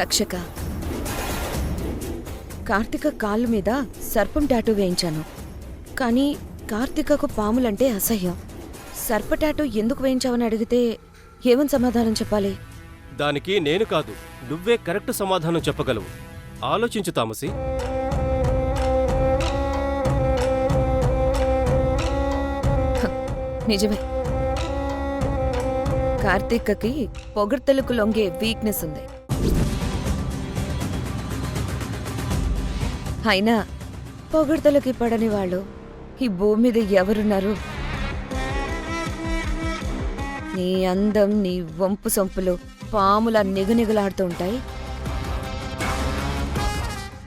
తక్షక, కార్తిక కాళ్ళ మీద సర్పం టాటూ వేయించాను. కానీ కార్తికకు పాములంటే అసహ్యం. సర్ప టాటూ ఎందుకు వేయించావని అడిగితే ఏమని సమాధానం చెప్పాలి? దానికి నేను కాదు, నువ్వే కరెక్ట్ సమాధానం చెప్పగలవు. ఆలోచించు తామసి. నిజమే, కార్తికకి పొగడ్తలకు లొంగే వీక్నెస్ ఉంది. అయినా పొగడ్తలకి పడని వాళ్ళు ఈ భూమి మీద ఎవరున్నారు? నీ అందం, నీ వంపు సొంపులు పాములా నిగనిగలాడుతూ ఉంటాయి.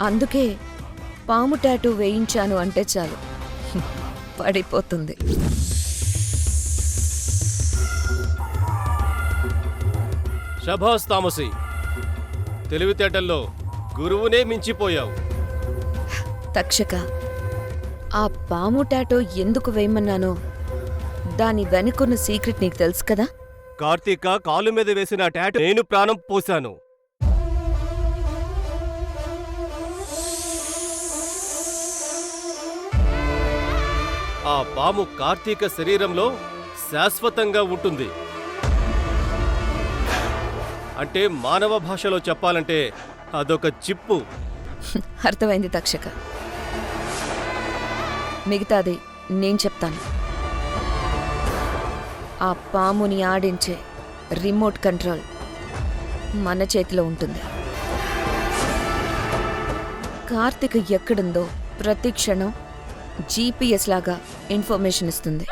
అందుకే పాము టాటూ వేయించాను అంటే చాలు పడిపోతుంది. శభాస్ తామసి, తెలివితేటల్లో గురువునే మించిపోయావు. తక్షక, ఆ పాము టాటూ ఎందుకు వేయమన్నానో దాని వెనుకున్న సీక్రెట్ నీకు తెలుసు కదా? కార్తీక కాలు మీద వేసిన టాటూ నేను ప్రాణం పోశాను. ఆ పాము కార్తీక శరీరంలో శాశ్వతంగా ఉంటుంది. అంటే మానవ భాషలో చెప్పాలంటే అదొక చిప్పు. అర్థమైంది తక్షక. మిగతాది నేను చెప్తాను. ఆ పాముని ఆడించే రిమోట్ కంట్రోల్ మన చేతిలో ఉంటుంది. కార్తిక్ ఎక్కడుందో ప్రతి క్షణం GPS లాగా ఇన్ఫర్మేషన్ ఇస్తుంది.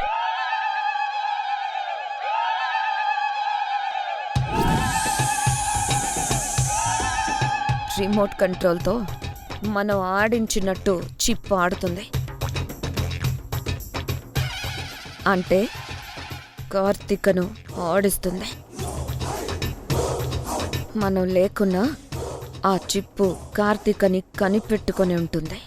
రిమోట్ కంట్రోల్తో మనం ఆడించినట్టు చిప్ ఆడుతుంది. అంటే కార్తికను ఆడిస్తుంది. మనం లేకున్నా ఆ చిప్పు కార్తికని కనిపెట్టుకొని ఉంటుంది.